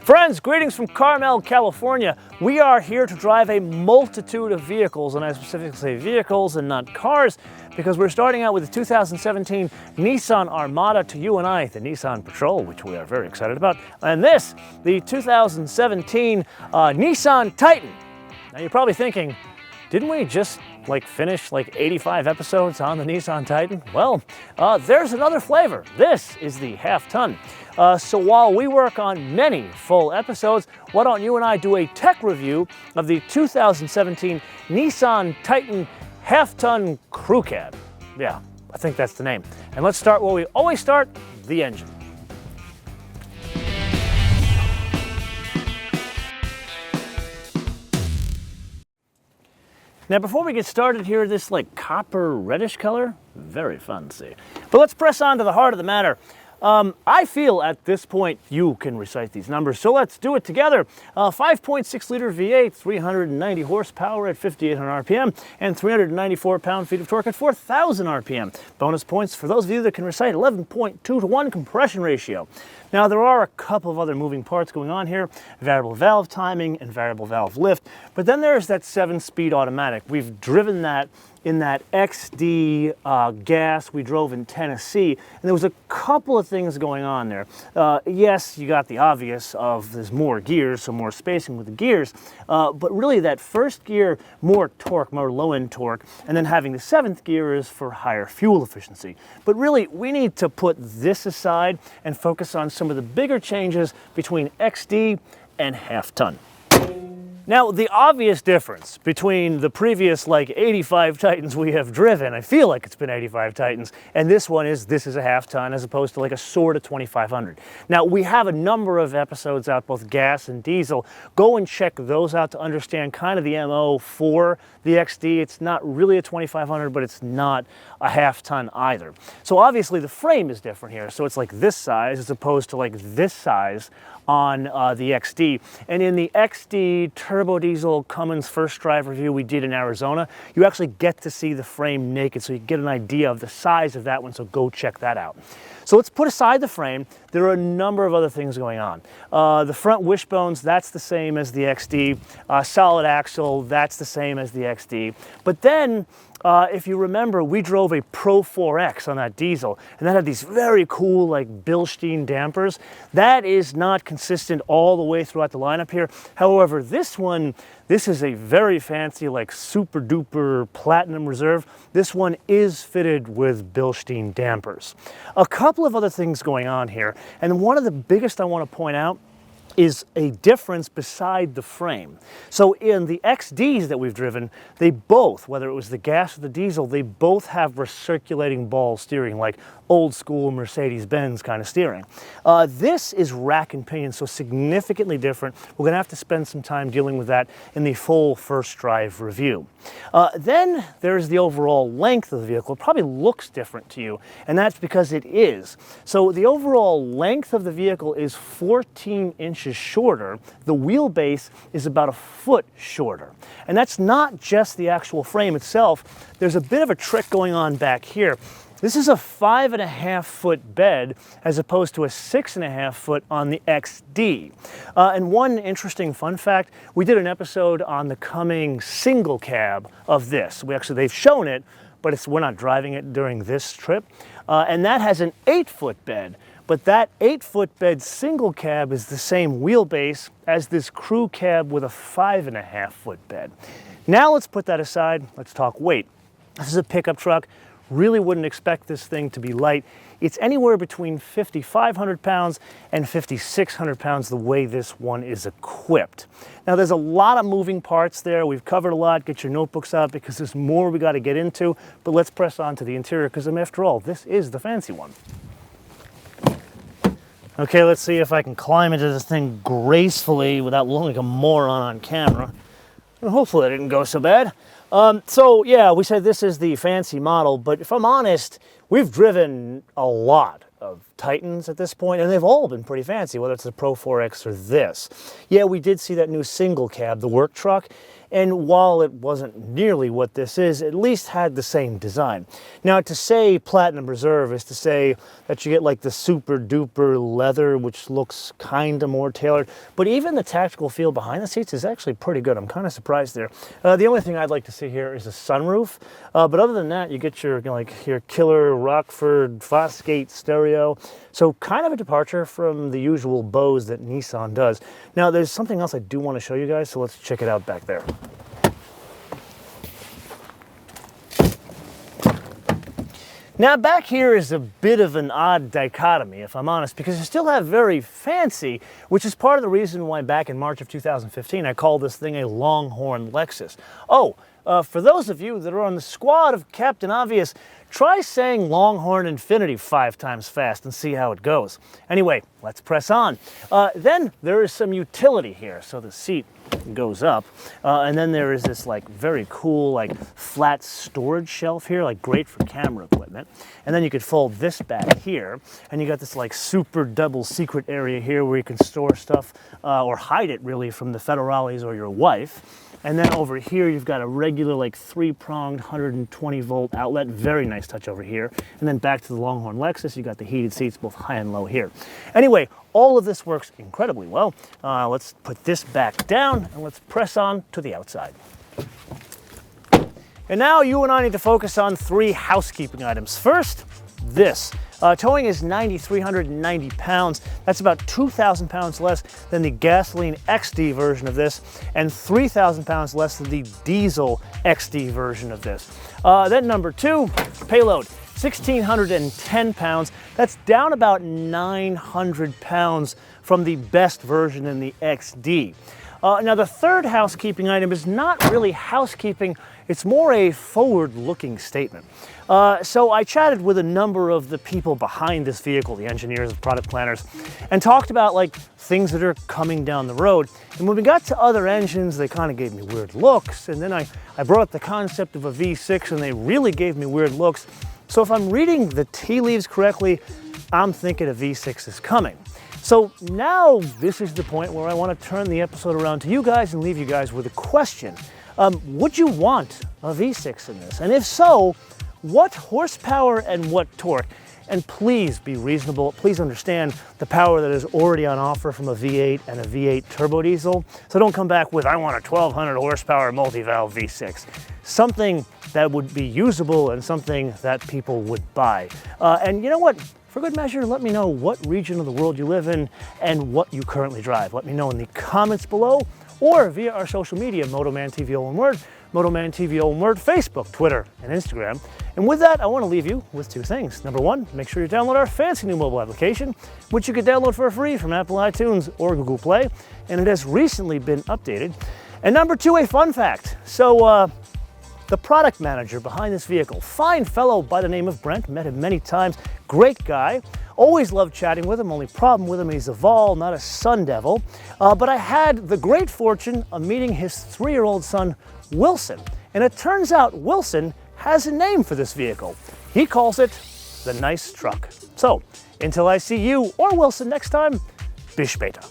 Friends, greetings from Carmel, California. We are here to drive a multitude of vehicles, and I specifically say vehicles and not cars, because we're starting out with the 2017 Nissan Armada to you and I, the Nissan Patrol, which we are very excited about, and this, the 2017 Nissan Titan. Now you're probably thinking, didn't we just finish 85 episodes on the Nissan Titan? Well, there's another flavor. This is the half-ton. So while we work on many full episodes, why don't you and I do a tech review of the 2017 Nissan Titan half-ton crew cab. Yeah, I think that's the name. And let's start where we always start, the engine. Now before we get started here, this copper reddish color, very fun to see. But let's press on to the heart of the matter. I feel at this point you can recite these numbers, so let's do it together. 5.6 liter V8, 390 horsepower at 5,800 RPM, and 394 pound-feet of torque at 4,000 RPM. Bonus points for those of you that can recite 11.2 to 1 compression ratio. Now there are a couple of other moving parts going on here, variable valve timing and variable valve lift, but then there's that 7-speed automatic. We've driven that in that XD gas we drove in Tennessee, and there was a couple of things going on there. Yes, you got the obvious of there's more gears, so more spacing with the gears, but really that first gear, more torque, more low-end torque, and then having the 7th gear is for higher fuel efficiency. But really, we need to put this aside and focus on some of the bigger changes between XD and half-ton. Now, the obvious difference between the previous 85 Titans we have driven, I feel like it's been 85 Titans, and this is a half-ton as opposed to a sort of 2500. Now, we have a number of episodes out, both gas and diesel. Go and check those out to understand kind of the MO for the XD. It's not really a 2500, but it's not a half-ton either. So obviously the frame is different here. So it's this size as opposed to this size on the XD. And in the XD turbo diesel Cummins first drive review we did in Arizona, you actually get to see the frame naked, so you get an idea of the size of that one, so go check that out. So let's put aside the frame. There are a number of other things going on. The front wishbones, that's the same as the XD. Solid axle, that's the same as the XD. But then, if you remember, we drove a Pro 4X on that diesel, and that had these very cool Bilstein dampers. That is not consistent all the way throughout the lineup here. However, this is a very fancy super duper platinum reserve. This one is fitted with Bilstein dampers. A couple of other things going on here, and one of the biggest I want to point out is a difference beside the frame. So in the XDs that we've driven, they both, whether it was the gas or the diesel, they both have recirculating ball steering, like old school Mercedes-Benz kind of steering. This is rack and pinion, so significantly different. We're gonna have to spend some time dealing with that in the full first drive review. Then there's the overall length of the vehicle. It probably looks different to you, and that's because it is. So the overall length of the vehicle is 14 inches shorter. The wheelbase is about a foot shorter. And that's not just the actual frame itself. There's a bit of a trick going on back here. This is a 5.5 foot bed as opposed to a 6.5 foot on the XD. And one interesting fun fact, we did an episode on the coming single cab of this. They've shown it, but we're not driving it during this trip. And that has an 8 foot bed. But that 8 foot bed single cab is the same wheelbase as this crew cab with a 5.5 foot bed. Now let's put that aside, let's talk weight. This is a pickup truck. Really wouldn't expect this thing to be light. It's anywhere between 5,500 pounds and 5,600 pounds the way this one is equipped. Now there's a lot of moving parts there. We've covered a lot. Get your notebooks out because there's more we got to get into, but let's press on to the interior because after all, this is the fancy one. Okay, let's see if I can climb into this thing gracefully without looking like a moron on camera. And hopefully that didn't go so bad. So yeah, we said this is the fancy model, but if I'm honest, we've driven a lot of Titans at this point, and they've all been pretty fancy, whether it's the Pro 4X or this. Yeah, we did see that new single cab, the work truck, and while it wasn't nearly what this is, at least had the same design. Now, to say Platinum Reserve is to say that you get like the super duper leather, which looks kind of more tailored, but even the tactical feel behind the seats is actually pretty good. I'm kind of surprised there. The only thing I'd like to see here is a sunroof, but other than that, you get your your killer Rockford Fosgate stereo. So kind of a departure from the usual Bose that Nissan does. Now, there's something else I do want to show you guys, so let's check it out back there. Now, back here is a bit of an odd dichotomy, if I'm honest, because you still have very fancy, which is part of the reason why back in March of 2015, I called this thing a Longhorn Lexus. Oh, for those of you that are on the squad of Captain Obvious, try saying Longhorn Infinity 5 times fast and see how it goes. Anyway, let's press on. Then there is some utility here. So the seat goes up, and then there is this like very cool like flat storage shelf here, like great for camera equipment. And then you could fold this back here, and you got this like super double secret area here where you can store stuff or hide it really from the federales or your wife. And then over here, you've got a regular like 3-pronged 120 volt outlet. Very nice touch over here. And then back to the Longhorn Lexus, you got the heated seats both high and low here. Anyway, all of this works incredibly well. Let's put this back down and let's press on to the outside. And now you and I need to focus on 3 housekeeping items. First, this. Towing is 9,390 pounds. That's about 2,000 pounds less than the gasoline XD version of this, and 3,000 pounds less than the diesel XD version of this. Then number 2, payload, 1,610 pounds. That's down about 900 pounds from the best version in the XD. Now the third housekeeping item is not really housekeeping, it's more a forward-looking statement. So I chatted with a number of the people behind this vehicle, the engineers, the product planners, and talked about like things that are coming down the road. And when we got to other engines, they kind of gave me weird looks. And then I brought up the concept of a V6 and they really gave me weird looks. So if I'm reading the tea leaves correctly, I'm thinking a V6 is coming. So now this is the point where I want to turn the episode around to you guys and leave you guys with a question. Would you want a V6 in this? And if so, what horsepower and what torque? And please be reasonable. Please understand the power that is already on offer from a V8 and a V8 turbo diesel. So don't come back with, I want a 1,200 horsepower multi-valve V6. Something that would be usable and something that people would buy. And you know what? For good measure, let me know what region of the world you live in and what you currently drive. Let me know in the comments below or via our social media, MotoManTV all one word, MotoManTV all one word, Facebook, Twitter, and Instagram. And with that, I want to leave you with 2 things. Number 1, make sure you download our fancy new mobile application, which you can download for free from Apple iTunes or Google Play, and it has recently been updated. And number 2, a fun fact. So, the product manager behind this vehicle, fine fellow by the name of Brent, met him many times, great guy, always loved chatting with him, only problem with him, he's a Vol, not a Sun Devil. But I had the great fortune of meeting his 3-year-old son, Wilson. And it turns out Wilson has a name for this vehicle. He calls it the Nice Truck. So, until I see you or Wilson next time, bis später.